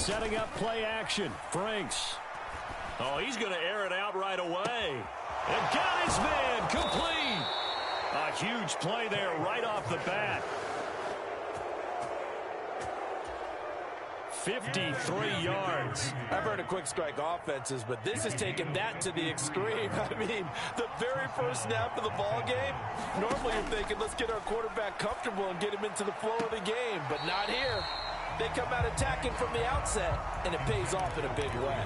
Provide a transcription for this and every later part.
setting up play action. Franks. Oh, he's going to air it out right away. And got his man complete. A huge play there right off the bat. 53 yards. I've heard of quick strike offenses, but this is taking that to the extreme. I mean, the very first snap of the ball game, normally you're thinking, let's get our quarterback comfortable and get him into the flow of the game, but not here. They come out attacking from the outset, and it pays off in a big way.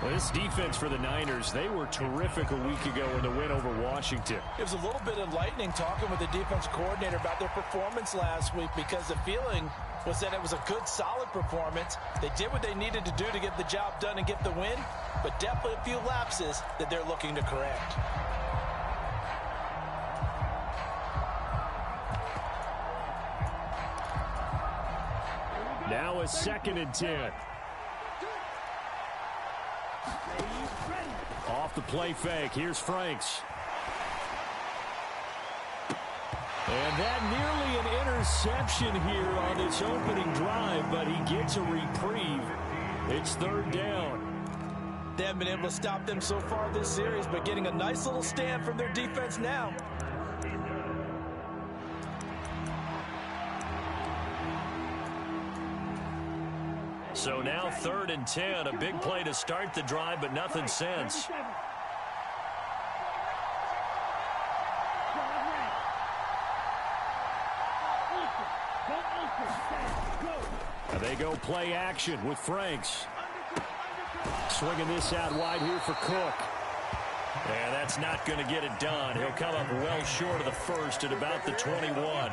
Well, this defense for the Niners, they were terrific a week ago in the win over Washington. It was a little bit enlightening talking with the defense coordinator about their performance last week because the feeling was that it was a good, solid performance. They did what they needed to do to get the job done and get the win, but definitely a few lapses that they're looking to correct. Now a 2nd and 10. Off the play fake. Here's Franks. And that nearly an interception here on this opening drive, but he gets a reprieve. It's 3rd down. They haven't been able to stop them so far this series, but getting a nice little stand from their defense now. So now 3rd and 10. A big play to start the drive, but nothing since. They go play action with Franks. Swinging this out wide here for Cook. And that's not going to get it done. He'll come up well short of the first at about the 21.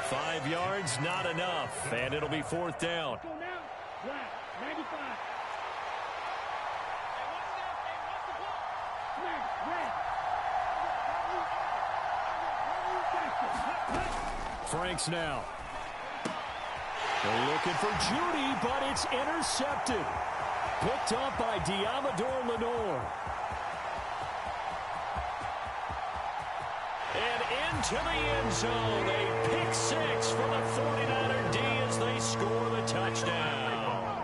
5 yards, not enough. And it'll be 4th down. Franks now. They're looking for Judy, but it's intercepted. Picked up by Diamador Lenore. And into the end zone. A pick 6 for the 49er D as they score the touchdown.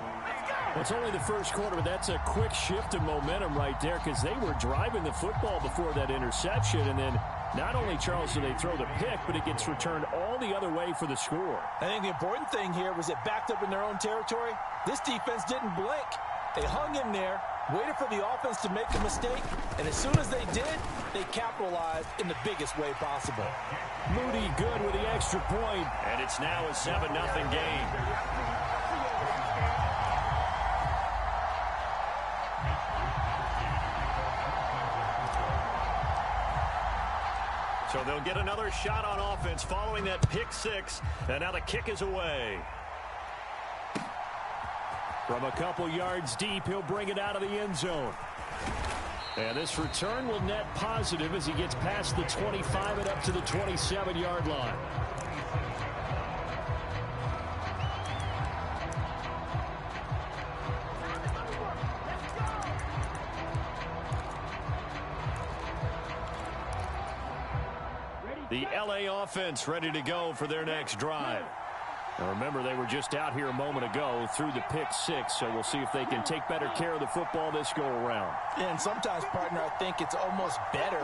Well, it's only the first quarter, but that's a quick shift of momentum right there because they were driving the football before that interception. And then not only, Charles, do they throw the pick, but it gets returned all the other way for the score. I think the important thing here was it backed up in their own territory. This defense didn't blink. They hung in there, waited for the offense to make a mistake, and as soon as they did, they capitalized in the biggest way possible. Moody good with the extra point. And it's now a 7-0 game. So they'll get another shot on offense following that pick 6, and now the kick is away. From a couple yards deep, he'll bring it out of the end zone. And this return will net positive as he gets past the 25 and up to the 27-yard line. The LA offense ready to go for their next drive. Now remember, they were just out here a moment ago through the pick 6, so we'll see if they can take better care of the football this go-around. And sometimes, partner, I think it's almost better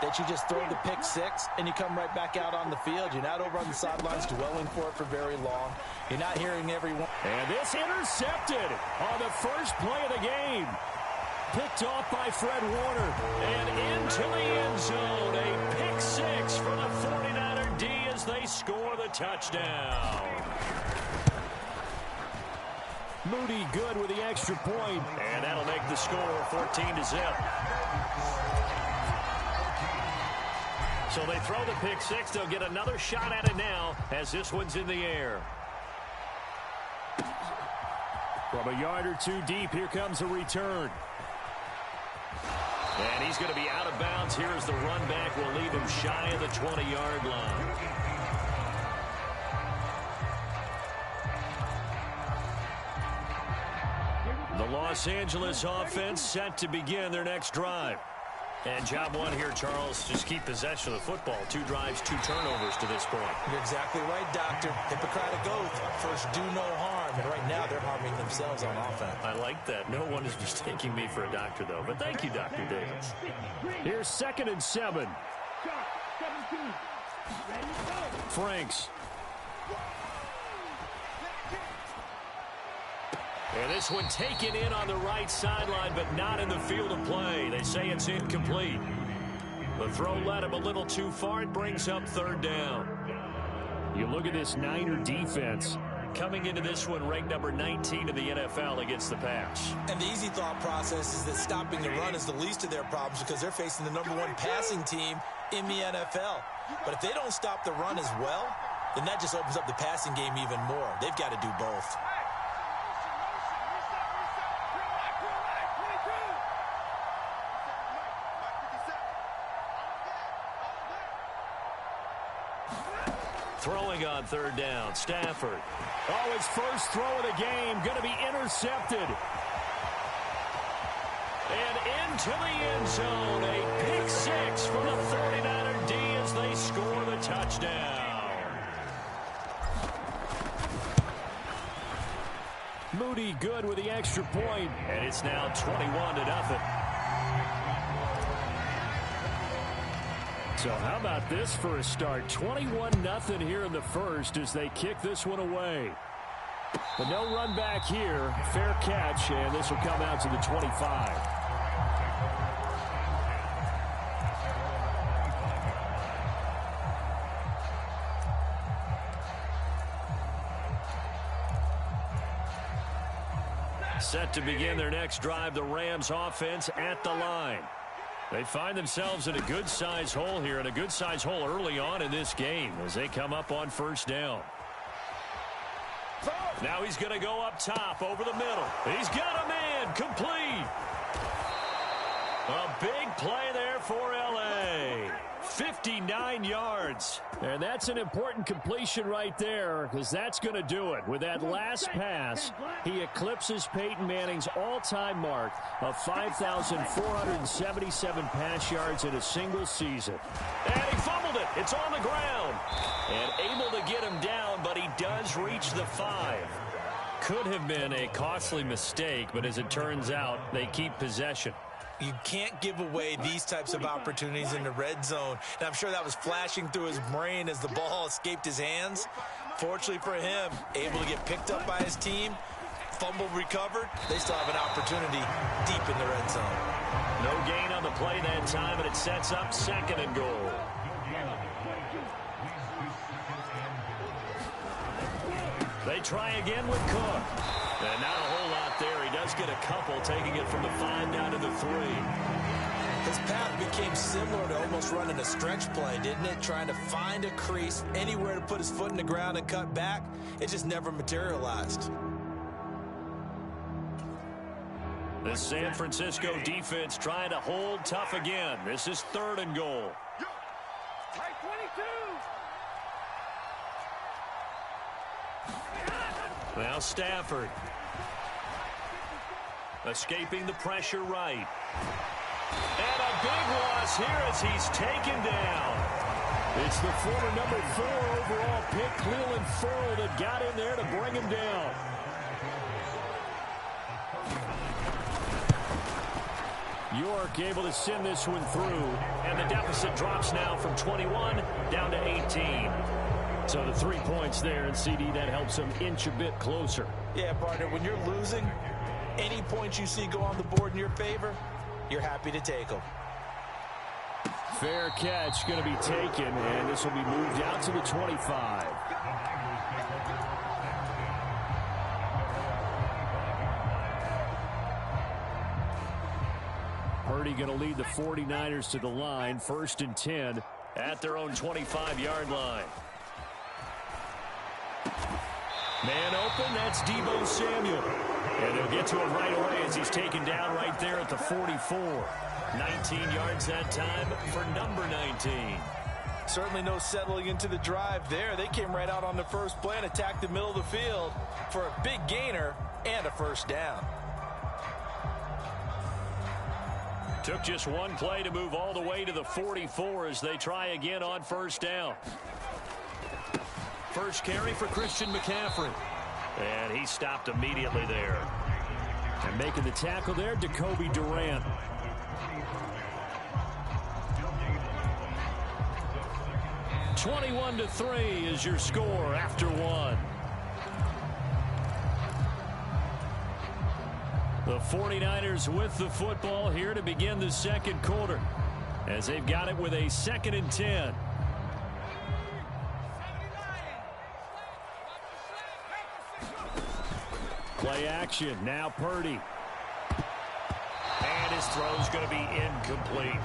that you just throw the pick 6 and you come right back out on the field. You're not over on the sidelines dwelling for it for very long. You're not hearing everyone. And this intercepted on the first play of the game. Picked off by Fred Warner. And into the end zone. A pick 6 for the 49er D as they score the touchdown. Moody good with the extra point. And that'll make the score 14-0. So they throw the pick 6. They'll get another shot at it now as this one's in the air. From a yard or two deep, here comes a return. And he's going to be out of bounds. Here's the run back. Will leave him shy of the 20-yard line. The Los Angeles offense set to begin their next drive. And job one here, Charles, just keep possession of the football. 2 drives, 2 turnovers to this point. You're exactly right, Doctor. Hippocratic oath. First, do no harm. environment. Right now, they're harming themselves on offense. I like that. No one is mistaking me for a doctor, though. But thank you, Dr. Davis. Here's 2nd and 7. Franks. And this one taken in on the right sideline, but not in the field of play. They say it's incomplete. The throw led him a little too far. It brings up 3rd down. You look at this Niner defense. Coming into this one, ranked number 19 in the NFL against the pass. And the easy thought process is that stopping the run is the least of their problems because they're facing the #1 passing team in the NFL. But if they don't stop the run as well, then that just opens up the passing game even more. They've got to do both. Throwing on 3rd down, Stafford. Oh, his first throw of the game, going to be intercepted. And into the end zone, a pick 6 for the 49er D as they score the touchdown. Moody good with the extra point. And it's now 21-0. So how about this for a start? 21-0 here in the first as they kick this one away. But no run back here. Fair catch, and this will come out to the 25. Set to begin their next drive, the Rams offense at the line. They find themselves in a good-sized hole here, and a good-sized hole early on in this game as they come up on 1st down. Now he's going to go up top over the middle. He's got a man complete. A big play there for L.A. 59 yards. And that's an important completion right there because that's going to do it. With that last pass, he eclipses Peyton Manning's all-time mark of 5,477 pass yards in a single season. And he fumbled it. It's on the ground. And able to get him down, but he does reach the 5. Could have been a costly mistake, but as it turns out, they keep possession. You can't give away these types of opportunities in the red zone. And I'm sure that was flashing through his brain as the ball escaped his hands. Fortunately for him, able to get picked up by his team, fumble recovered. They still have an opportunity deep in the red zone. No gain on the play that time, and it sets up 2nd and goal. They try again with Cook. And not a whole lot there. He does get a couple, taking it from the 5 down to the 3. His path became similar to almost running a stretch play, didn't it? Trying to find a crease, anywhere to put his foot in the ground and cut back. It just never materialized. The San Francisco defense trying to hold tough again. This is 3rd and goal. Now Stafford. Escaping the pressure right. And a big loss here as he's taken down. It's the former number 4 overall pick, Clelin Ferrell, that got in there to bring him down. York able to send this one through. And the deficit drops now from 21 down to 18. So the 3 points there, and CD, that helps them inch a bit closer. Yeah, partner, when you're losing, any points you see go on the board in your favor, you're happy to take them. Fair catch going to be taken, and this will be moved out to the 25. Purdy going to lead the 49ers to the line, 1st and 10 at their own 25-yard line. Man open, that's Deebo Samuel. And they'll get to him right away as he's taken down right there at the 44. 19 yards that time for number 19. Certainly no settling into the drive there. They came right out on the first play and attacked the middle of the field for a big gainer and a 1st down. Took just one play to move all the way to the 44 as they try again on 1st down. First carry for Christian McCaffrey. And he stopped immediately there. And making the tackle there, Jacoby Durant. (21-3) is your score after one. The 49ers with the football here to begin the second quarter, as they've got it with a 2nd and 10. Play action. Now Purdy. And his throw's going to be incomplete.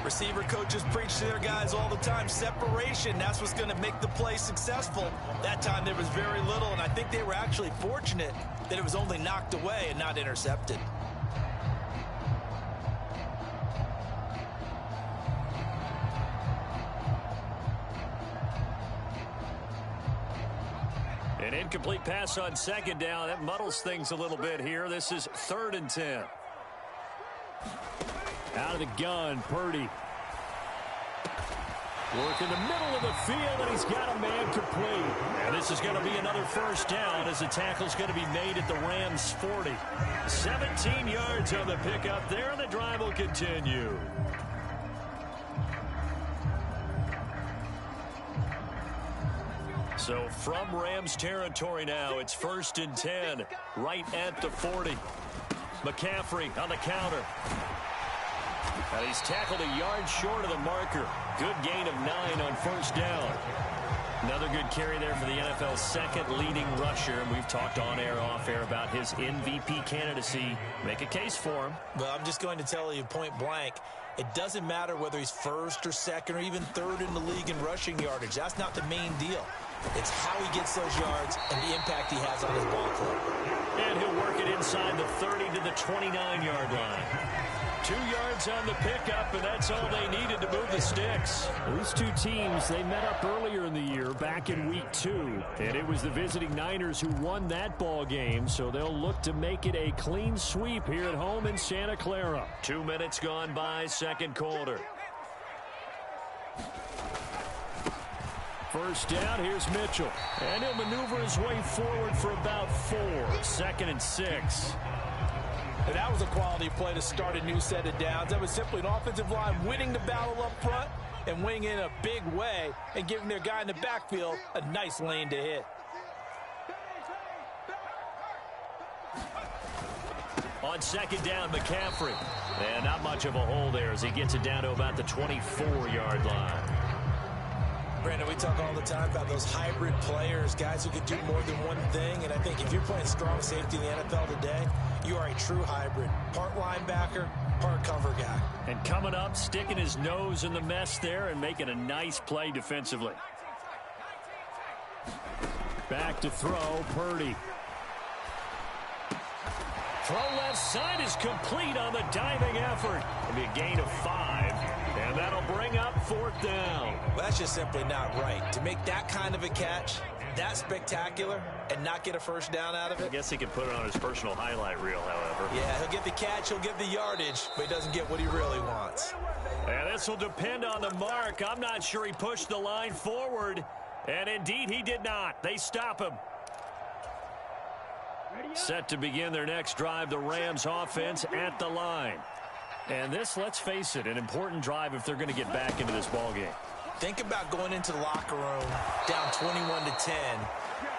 Receiver coaches preach to their guys all the time. Separation, that's what's going to make the play successful. That time there was very little, and I think they were actually fortunate that it was only knocked away and not intercepted. An incomplete pass on 2nd down. That muddles things a little bit here. This is 3rd and 10. Out of the gun, Purdy. Work in the middle of the field, and he's got a man complete. And this is going to be another 1st down as the tackle's going to be made at the Rams' 40. 17 yards on the pickup there, and the drive will continue. So from Rams territory now, it's 1st and 10, right at the 40. McCaffrey on the counter. And he's tackled a yard short of the marker. Good gain of 9 on 1st down. Another good carry there for the NFL's 2nd leading rusher. And we've talked on air, off air about his MVP candidacy. Make a case for him. Well, I'm just going to tell you point blank, it doesn't matter whether he's 1st or 2nd or even 3rd in the league in rushing yardage. That's not the main deal. It's how he gets those yards and the impact he has on his ball club. And he'll work it inside the 30 to the 29-yard line. 2 yards on the pickup, and that's all they needed to move the sticks. These two teams, they met up earlier in the year, back in week 2. And it was the visiting Niners who won that ball game, so they'll look to make it a clean sweep here at home in Santa Clara. 2 minutes gone by, 2nd quarter. 1st down, here's Mitchell. And he'll maneuver his way forward for about 4. 2nd and 6. And that was a quality play to start a new set of downs. That was simply an offensive line winning the battle up front and winning in a big way and giving their guy in the backfield a nice lane to hit. On 2nd down, McCaffrey. And not much of a hole there as he gets it down to about the 24-yard line. Brandon, we talk all the time about those hybrid players, guys who can do more than one thing. And I think if you're playing strong safety in the NFL today, you are a true hybrid. Part linebacker, part cover guy. And coming up, sticking his nose in the mess there and making a nice play defensively. Back to throw, Purdy. Throw left side is complete on the diving effort. It'll be a gain of 5, and that'll bring up 4th down. Well, that's just simply not right. To make that kind of a catch, that spectacular, and not get a 1st down out of it. I guess he can put it on his personal highlight reel, however. Yeah, he'll get the catch, he'll get the yardage, but he doesn't get what he really wants. And this will depend on the mark. I'm not sure he pushed the line forward, and indeed he did not. They stop him. Set to begin their next drive, the Rams offense at the line. And this, let's face it, an important drive if they're going to get back into this ballgame. Think about going into the locker room down 21-10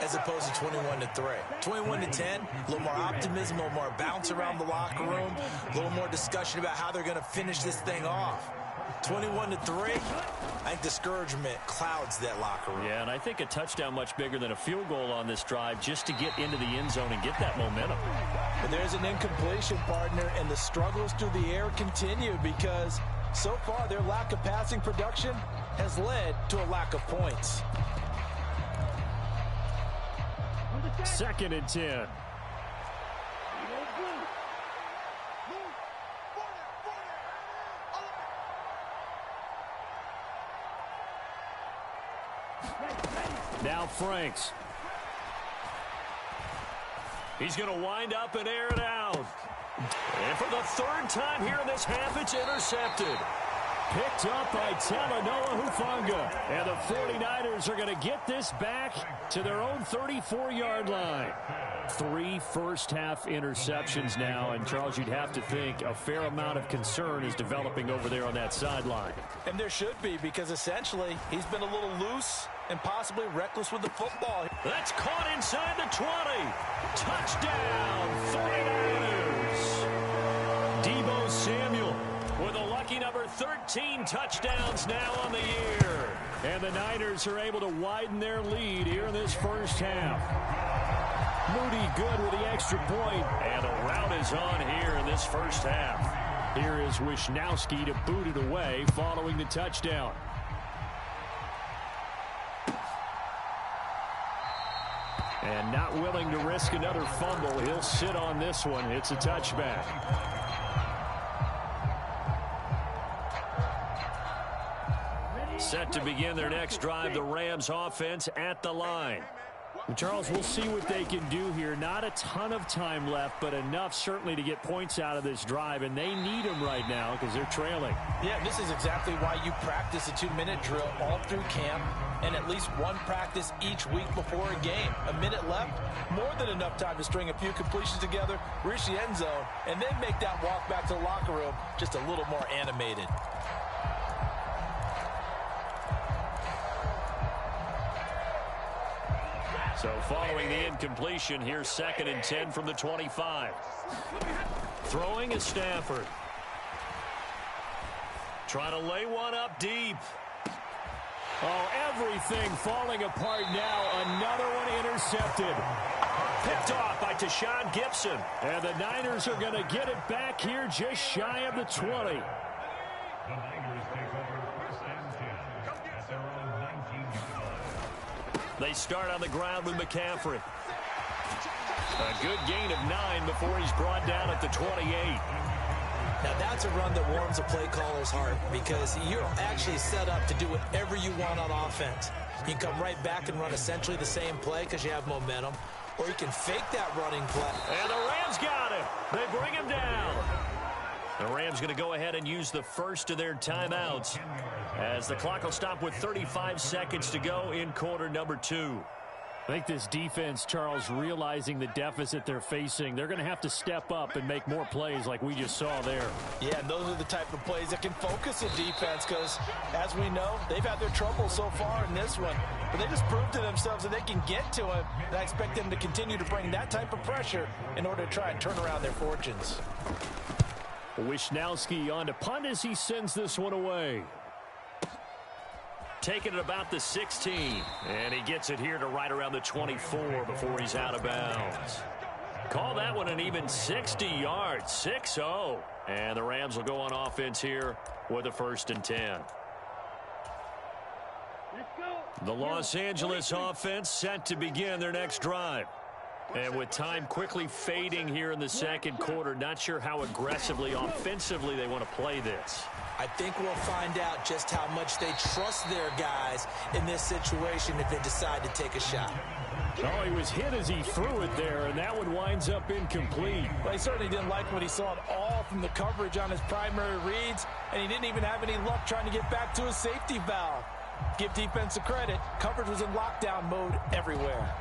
as opposed to 21-3. 21-10, a little more optimism, a little more bounce around the locker room, a little more discussion about how they're going to finish this thing off. 21-3, I think discouragement clouds that locker room. Yeah, and I think a touchdown much bigger than a field goal on this drive just to get into the end zone and get that momentum. But there's an incompletion, partner, and the struggles through the air continue because so far their lack of passing production has led to a lack of points. 2nd and 10. Now Franks. He's going to wind up and air it out. And for the 3rd time here in this half, it's intercepted. picked up by Talanoa Hufanga. And the 49ers are going to get this back to their own 34-yard line. 3 first-half interceptions now, and Charles, you'd have to think a fair amount of concern is developing over there on that sideline. And there should be, because essentially he's been a little loose and possibly reckless with the football. That's caught inside the 20. Touchdown, 49ers. Deebo Samuel with a lucky number 13 touchdowns now on the year. And the Niners are able to widen their lead here in this first half. Moody good with the extra point. And the route is on here in this first half. Here is Wisnowski to boot it away following the touchdown. And not willing to risk another fumble. He'll sit on this one. It's a touchback. Set to begin their next drive, the Rams offense at the line. Charles, we'll see what they can do here. Not a ton of time left, but enough certainly to get points out of this drive, and they need them right now because they're trailing. Yeah, this is exactly why you practice a 2-minute drill all through camp and at least one practice each week before a game. A minute left, more than enough time to string a few completions together, reach the end zone, and then make that walk back to the locker room just a little more animated. So following the incompletion, here's 2nd and 10 from the 25. Throwing is Stafford. Trying to lay one up deep. Oh, everything falling apart now. Another one intercepted. Picked off by Tashaun Gibson. And the Niners are going to get it back here just shy of the 20. They start on the ground with McCaffrey. A good gain of 9 before he's brought down at the 28. Now that's a run that warms a play caller's heart because you're actually set up to do whatever you want on offense. You can come right back and run essentially the same play because you have momentum, or you can fake that running play. And the Rams got him. They bring him down. The Rams going to go ahead and use the first of their timeouts as the clock will stop with 35 seconds to go in quarter number 2. I think this defense, Charles, realizing the deficit they're facing, they're going to have to step up and make more plays like we just saw there. Yeah, and those are the type of plays that can focus a defense because, as we know, they've had their trouble so far in this one. But they just proved to themselves that they can get to him, and I expect them to continue to bring that type of pressure in order to try and turn around their fortunes. Wisnowski on to punt as he sends this one away. Taking it about the 16. And he gets it here to right around the 24 before he's out of bounds. Call that one an even 60 yards. 6-0. And the Rams will go on offense here with a 1st and 10. The Los Angeles offense set to begin their next drive. And with time quickly fading here in the second quarter, not sure how aggressively, offensively they want to play this. I think we'll find out just how much they trust their guys in this situation if they decide to take a shot. Oh, he was hit as he threw it there, and that one winds up incomplete. Well, he certainly didn't like what he saw at all from the coverage on his primary reads, and he didn't even have any luck trying to get back to his safety valve. Give defense a credit. Coverage was in lockdown mode everywhere.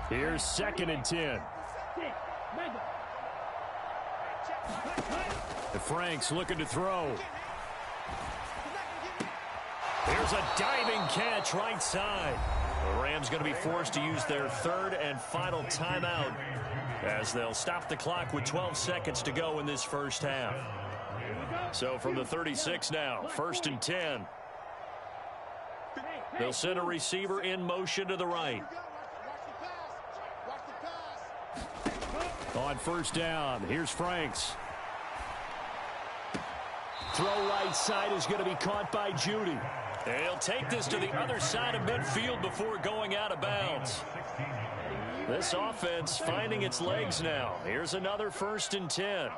Here's 2nd and 10. Franks looking to throw. Here's a diving catch right side. The Rams going to be forced to use their 3rd and final timeout as they'll stop the clock with 12 seconds to go in this first half. So from the 36 now, 1st and 10. They'll send a receiver in motion to the right. On 1st down, here's Franks. Throw right side is going to be caught by Judy. They'll take this to the other side of midfield before going out of bounds. This offense finding its legs now. Here's another 1st and 10.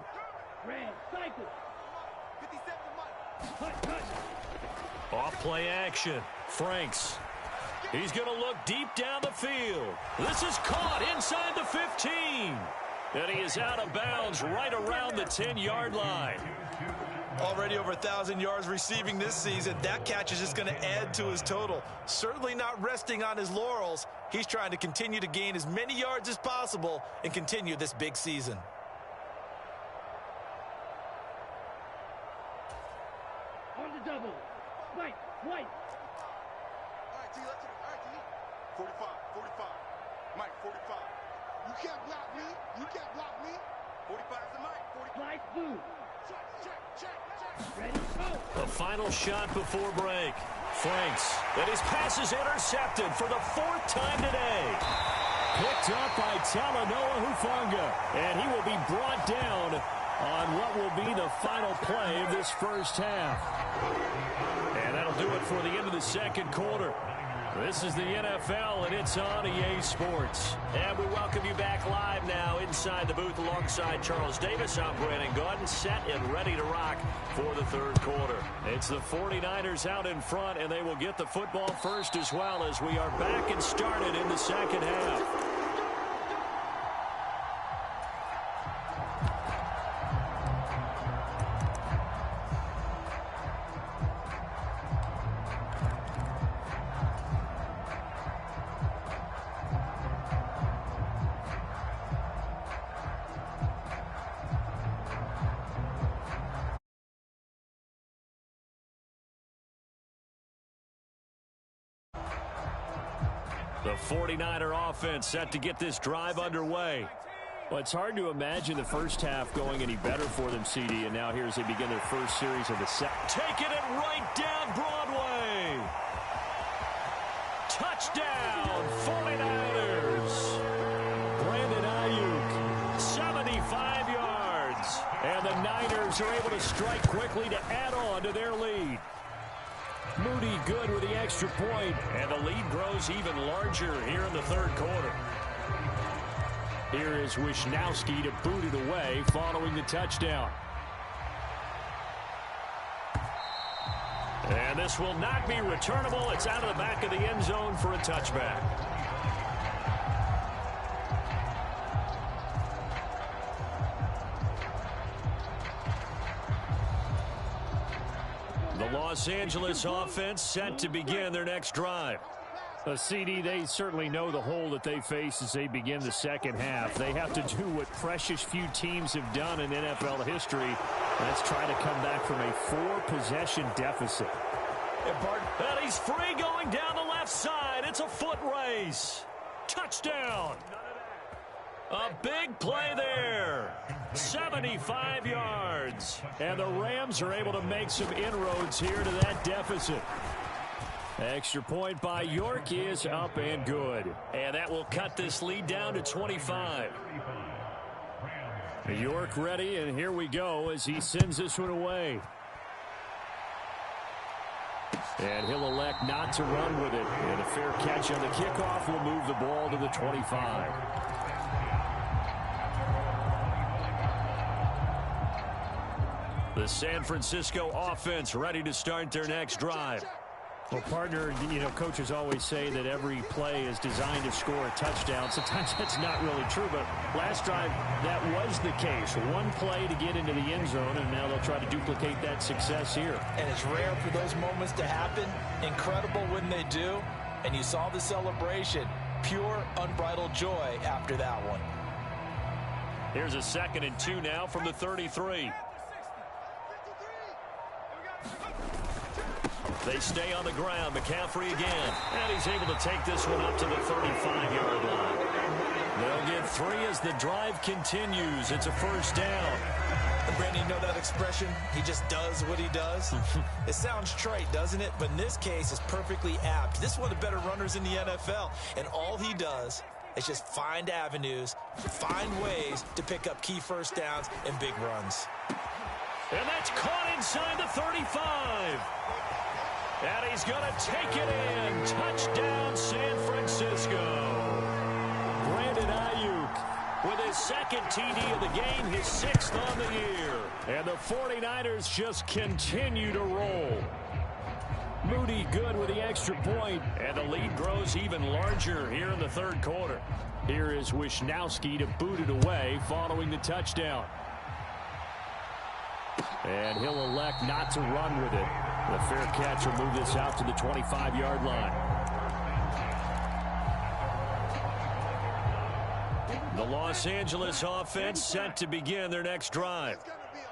Off play action. Franks. He's going to look deep down the field. This is caught inside the 15. And he is out of bounds right around the 10-yard line. Already over 1,000 yards receiving this season. That catch is just going to add to his total. Certainly not resting on his laurels. He's trying to continue to gain as many yards as possible and continue this big season. On the double. White. All right, T, let's go. All right, T. 45. Mike, 45. You can't block me. 45 is the Mike. 45. Flight blue. Check. Ready, go. The final shot before break. Franks. And his pass is intercepted for the 4th time today. Picked up by Talanoa Hufanga. And he will be brought down on what will be the final play of this first half. And that'll do it for the end of the second quarter. This is the NFL, and it's on EA Sports. And we welcome you back live now inside the booth alongside Charles Davis. I'm Brandon Gaudin, set and ready to rock for the third quarter. It's the 49ers out in front, and they will get the football first as well as we are back and started in the second half. The 49er offense set to get this drive underway. Well, it's hard to imagine the first half going any better for them, CD, and now here as they begin their first series of the second. Taking it right down Broadway. Touchdown, 49ers. Brandon Ayuk, 75 yards. and the Niners are able to strike quickly to add on to their lead. Moody good with the extra point. And the lead grows even larger here in the third quarter. Here is Wisnowski to boot it away following the touchdown. And this will not be returnable. It's out of the back of the end zone for a touchback. The Los Angeles offense set to begin their next drive. CD, they certainly know the hole that they face as they begin the second half. They have to do what precious few teams have done in NFL history. Let's try to come back from a 4-possession deficit. And he's free going down the left side. It's a foot race. Touchdown. A big play there. 75 yards. And the Rams are able to make some inroads here to that deficit. Extra point by York is up and good. And that will cut this lead down to 25. York ready, and here we go as he sends this one away. And he'll elect not to run with it. And a fair catch on the kickoff will move the ball to the 25. The San Francisco offense ready to start their next drive. Well, partner, coaches always say that every play is designed to score a touchdown. Sometimes that's not really true, but last drive, that was the case. One play to get into the end zone, and now they'll try to duplicate that success here. And it's rare for those moments to happen. Incredible when they do. And you saw the celebration. Pure, unbridled joy after that one. Here's a 2nd and 2 now from the 33. They stay on the ground. McCaffrey again. And he's able to take this one up to the 35-yard line. They'll get 3 as the drive continues. It's a first down. And Brandon, you know that expression? He just does what he does? It sounds trite, doesn't it? But in this case, it's perfectly apt. This is one of the better runners in the NFL. And all he does is just find avenues, find ways to pick up key first downs and big runs. And that's caught inside the 35. And he's going to take it in. Touchdown, San Francisco. Brandon Ayuk with his 2nd TD of the game, his 6th on the year. And the 49ers just continue to roll. Moody good with the extra point. And the lead grows even larger here in the third quarter. Here is Wisnowski to boot it away following the touchdown. And he'll elect not to run with it. The fair catch will move this out to the 25-yard line. The Los Angeles offense set to begin their next drive.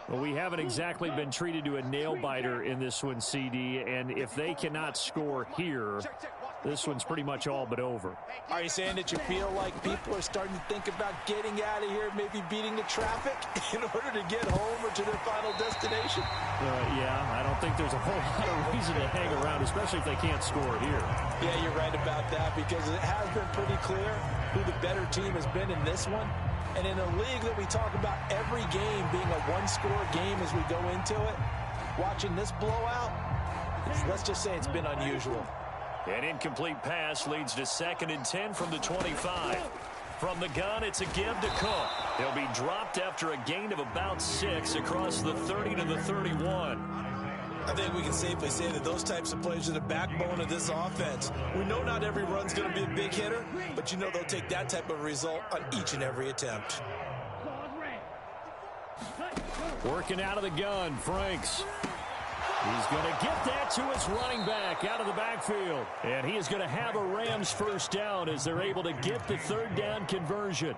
Well, we haven't exactly been treated to a nail-biter in this one, CD, and if they cannot score here, this one's pretty much all but over. Are you saying that you feel like people are starting to think about getting out of here, maybe beating the traffic in order to get home or to their final destination? Yeah, I don't think there's a whole lot of reason to hang around, especially if they can't score here. Yeah, you're right about that because it has been pretty clear who the better team has been in this one. And in a league that we talk about every game being a one-score game as we go into it, watching this blowout, let's just say it's been unusual. An incomplete pass leads to 2nd and 10 from the 25. From the gun, it's a give to Cook. He'll be dropped after a gain of about 6 across the 30 to the 31. I think we can safely say that those types of plays are the backbone of this offense. We know not every run's going to be a big hitter, but you know they'll take that type of result on each and every attempt. Working out of the gun, Franks. He's going to get that to his running back out of the backfield. And he is going to have a Rams first down as they're able to get the third down conversion.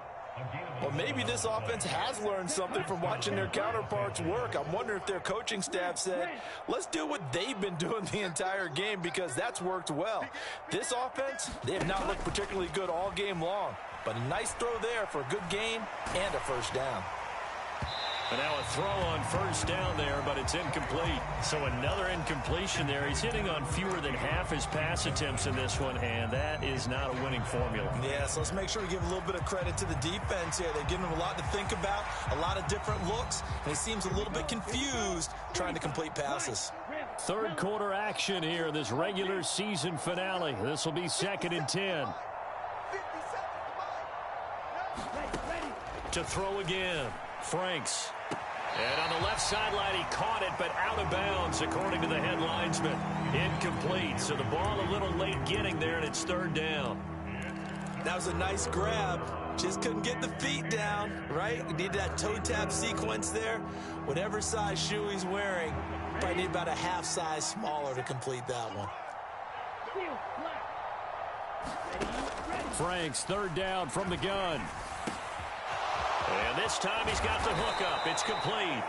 Well, maybe this offense has learned something from watching their counterparts work. I'm wondering if their coaching staff said, let's do what they've been doing the entire game because that's worked well. This offense, they have not looked particularly good all game long. But a nice throw there for a good gain and a first down. And now a throw on first down there, but it's incomplete. So another incompletion there. He's hitting on fewer than half his pass attempts in this one, and that is not a winning formula. Yeah, so let's make sure we give a little bit of credit to the defense here. They're giving him a lot to think about, a lot of different looks, and he seems a little bit confused trying to complete passes. Third quarter action here, this regular season finale. This will be 2nd and 10. To throw again, Franks. And on the left sideline, he caught it, but out of bounds, according to the head linesman. Incomplete, so the ball a little late getting there, and it's third down. That was a nice grab. Just couldn't get the feet down, right? We need that toe tap sequence there. Whatever size shoe he's wearing, probably need about a half size smaller to complete that one. Franks, third down from the gun. And this time he's got the hook up. It's complete.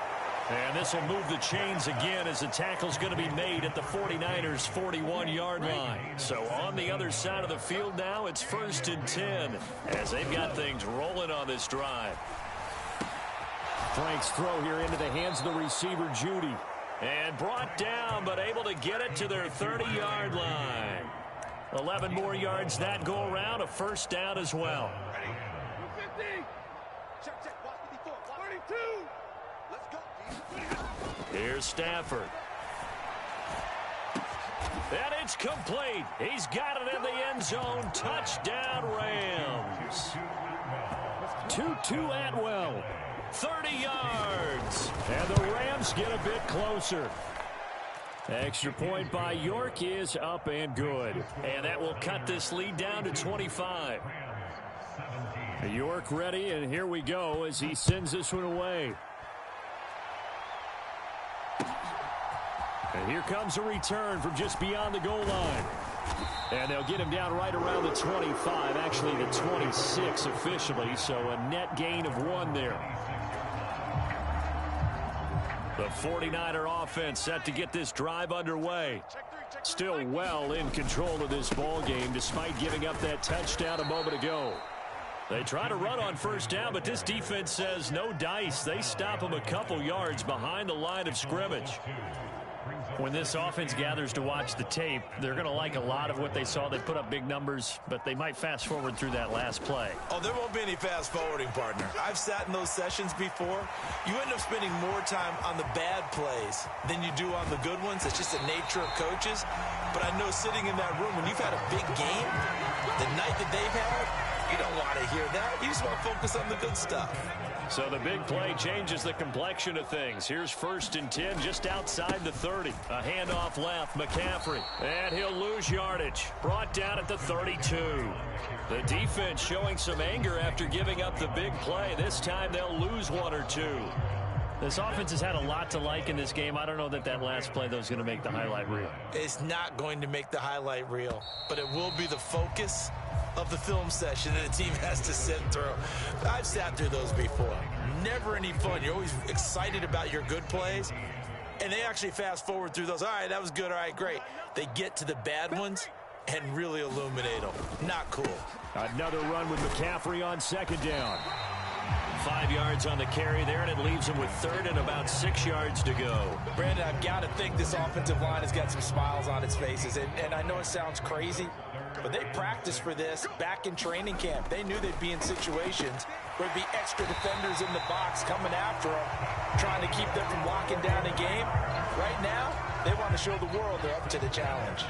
And this will move the chains again as the tackle's going to be made at the 49ers' 41-yard line. So on the other side of the field now, it's 1st and 10 as they've got things rolling on this drive. Franks throw here into the hands of the receiver, Judy. And brought down, but able to get it to their 30-yard line. 11 more yards that go around, a first down as well. Here's Stafford. And it's complete. He's got it in the end zone. Touchdown, Rams. 2-2 Atwell. 30 yards. And the Rams get a bit closer. Extra point by York is up and good. And that will cut this lead down to 25. York ready, and here we go as he sends this one away. And here comes a return from just beyond the goal line. And they'll get him down right around the 25, actually the 26 officially, so a net gain of 1 there. The 49er offense set to get this drive underway. Still well in control of this ball game despite giving up that touchdown a moment ago. They try to run on first down, but this defense says no dice. They stop them a couple yards behind the line of scrimmage. When this offense gathers to watch the tape, they're going to like a lot of what they saw. They put up big numbers, but they might fast forward through that last play. Oh, there won't be any fast forwarding, partner. I've sat in those sessions before. You end up spending more time on the bad plays than you do on the good ones. It's just the nature of coaches. But I know sitting in that room, when you've had a big game, the night that they've had, you don't want to hear that. You just want to focus on the good stuff. So the big play changes the complexion of things. Here's 1st and 10 just outside the 30. A handoff left, McCaffrey. And he'll lose yardage. Brought down at the 32. The defense showing some anger after giving up the big play. This time they'll lose 1 or 2. This offense has had a lot to like in this game. I don't know that last play, though, is going to make the highlight reel. It's not going to make the highlight reel, but it will be the focus of the film session that the team has to sit through. I've sat through those before. Never any fun. You're always excited about your good plays, and they actually fast forward through those. All right, that was good. All right, great. They get to the bad ones and really illuminate them. Not cool. Another run with McCaffrey on 2nd down. 5 yards on the carry there, and it leaves him with 3rd and about 6 yards to go. Brandon, I've got to think this offensive line has got some smiles on its faces, and I know it sounds crazy, but they practiced for this back in training camp. They knew they'd be in situations where there'd be extra defenders in the box coming after them, trying to keep them from locking down a game. Right now, they want to show the world they're up to the challenge.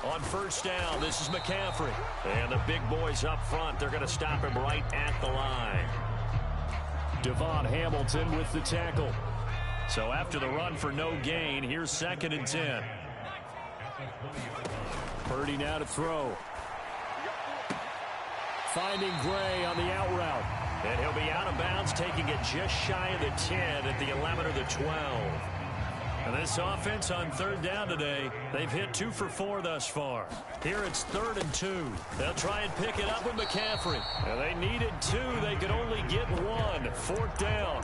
On 1st down, this is McCaffrey. And the big boys up front, they're going to stop him right at the line. Devon Hamilton with the tackle. So after the run for no gain, here's 2nd and 10. Purdy now to throw. Finding Gray on the out route. And he'll be out of bounds, taking it just shy of the 10 at the 11 or the 12. And this offense on 3rd down today, they've hit 2 for 4 thus far. Here it's 3rd and 2. They'll try and pick it up with McCaffrey. And they needed 2. They could only get 1. 4th down.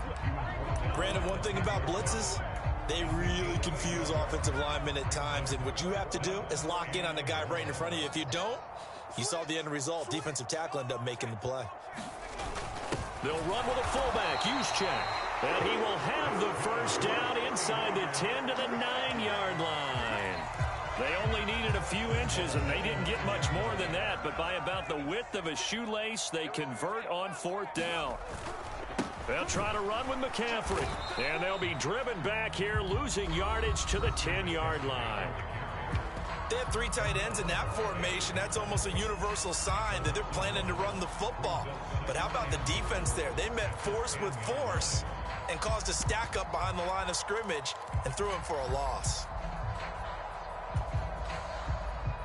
Brandon, one thing about blitzes, they really confuse offensive linemen at times. And what you have to do is lock in on the guy right in front of you. If you don't, you saw the end result. Defensive tackle ended up making the play. They'll run with a fullback, Juszczyk. And he will have the 1st down inside the 10 to the 9-yard line. They only needed a few inches, and they didn't get much more than that. But by about the width of a shoelace, they convert on 4th down. They'll try to run with McCaffrey. And they'll be driven back here, losing yardage to the 10-yard line. They have 3 tight ends in that formation. That's almost a universal sign that they're planning to run the football. But how about the defense there? They met force with force and caused a stack up behind the line of scrimmage and threw him for a loss.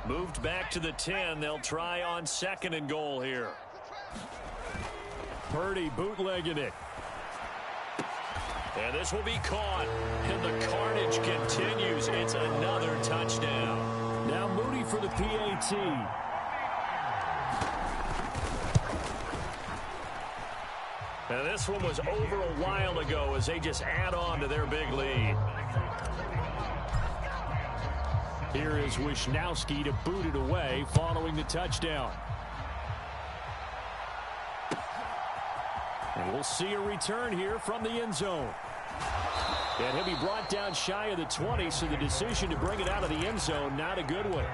Moved back to the 10. They'll try on 2nd and goal here. Purdy bootlegging it. And this will be caught. And the carnage continues. It's another touchdown. Now Moody for the PAT. And this one was over a while ago as they just add on to their big lead. Here is Wisnowski to boot it away following the touchdown. And we'll see a return here from the end zone. And he'll be brought down shy of the 20, so the decision to bring it out of the end zone, not a good one.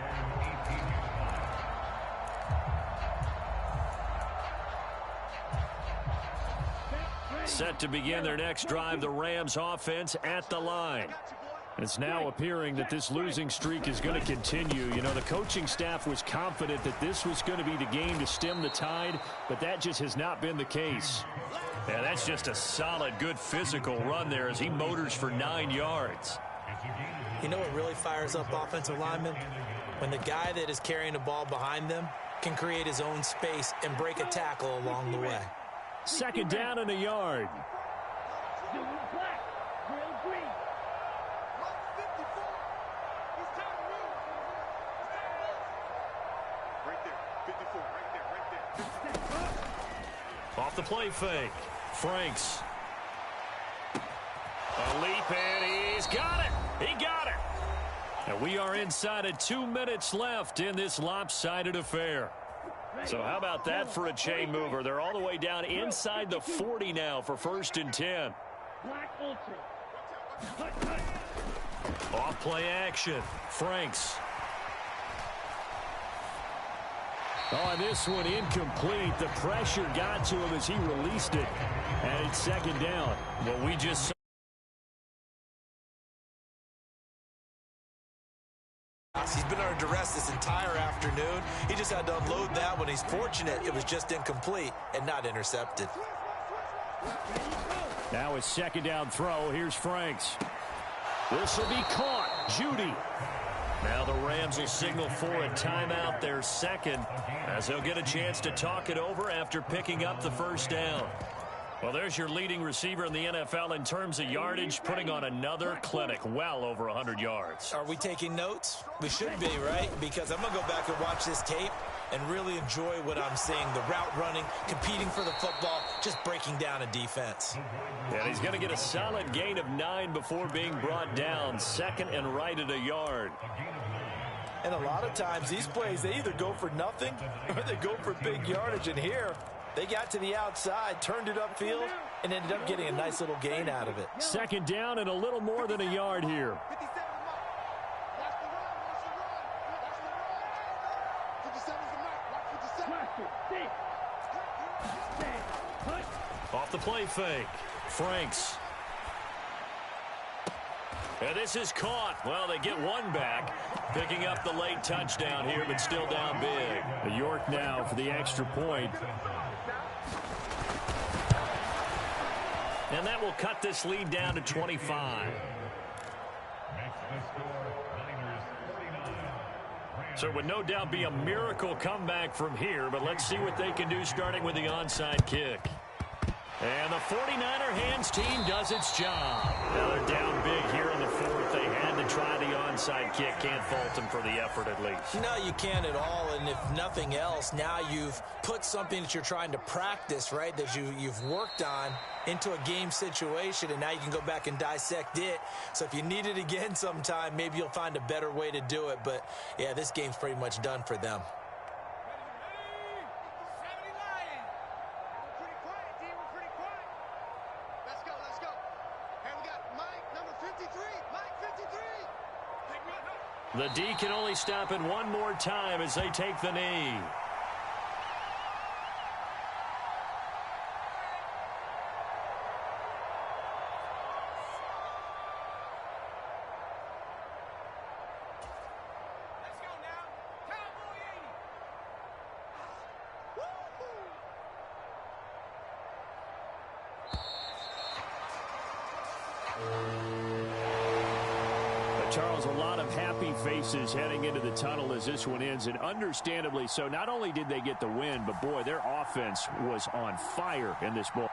Set to begin their next drive, the Rams offense at the line. It's now appearing that this losing streak is going to continue. You know, the coaching staff was confident that this was going to be the game to stem the tide, but that just has not been the case. Yeah, that's just a solid, good physical run there as he motors for 9 yards. You know what really fires up offensive linemen? When the guy that is carrying the ball behind them can create his own space and break a tackle along the way. 2nd down and a yard. Blue and black. Grill green. Right there. 54. Right there. Off the play fake. Franks. A leap, and he's got it. He got it. And we are inside of 2 minutes left in this lopsided affair. So how about that for a chain mover? They're all the way down inside the 40 now for 1st and 10. Black ultra. Off play action. Franks. On this one, incomplete. The pressure got to him as he released it. And it's 2nd down. Well, we just saw. He's been under duress this entire afternoon. afternoon. He just had to unload that one. He's fortunate it was just incomplete and not intercepted. Now a second down throw. Here's Franks. This will be caught. Judy. Now the Rams will signal for a timeout, their second, as they'll get a chance to talk it over after picking up the first down. Well, there's your leading receiver in the NFL in terms of yardage, putting on another clinic, well over 100 yards. Are we taking notes? We should be, right? Because I'm going to go back and watch this tape and really enjoy what I'm seeing. The route running, competing for the football, just breaking down a defense. And he's going to get a solid gain of 9 before being brought down. Second and right at a yard. And a lot of times these plays, they either go for nothing or they go for big yardage. And here, they got to the outside, turned it upfield, and ended up getting a nice little gain out of it. Second down and a little more than a yard here. Off the play fake. Franks. And this is caught. Well, they get one back. Picking up the late touchdown here, but still down big. York now for the extra point. And that will cut this lead down to 25. So it would no doubt be a miracle comeback from here, but let's see what they can do starting with the onside kick. And the 49er hands team does its job. Now they're down big here in the fourth. They had to try the onside kick. Can't fault them for the effort at least. No, you can't at all. And if nothing else, now you've put something that you're trying to practice, right, that you've worked on into a game situation, and now you can go back and dissect it. So if you need it again sometime, maybe you'll find a better way to do it. But, yeah, this game's pretty much done for them. The D can only stop it one more time as they take the knee. Charles, a lot of happy faces heading into the tunnel as this one ends, and understandably so. Not only did they get the win, but boy, their offense was on fire in this ball.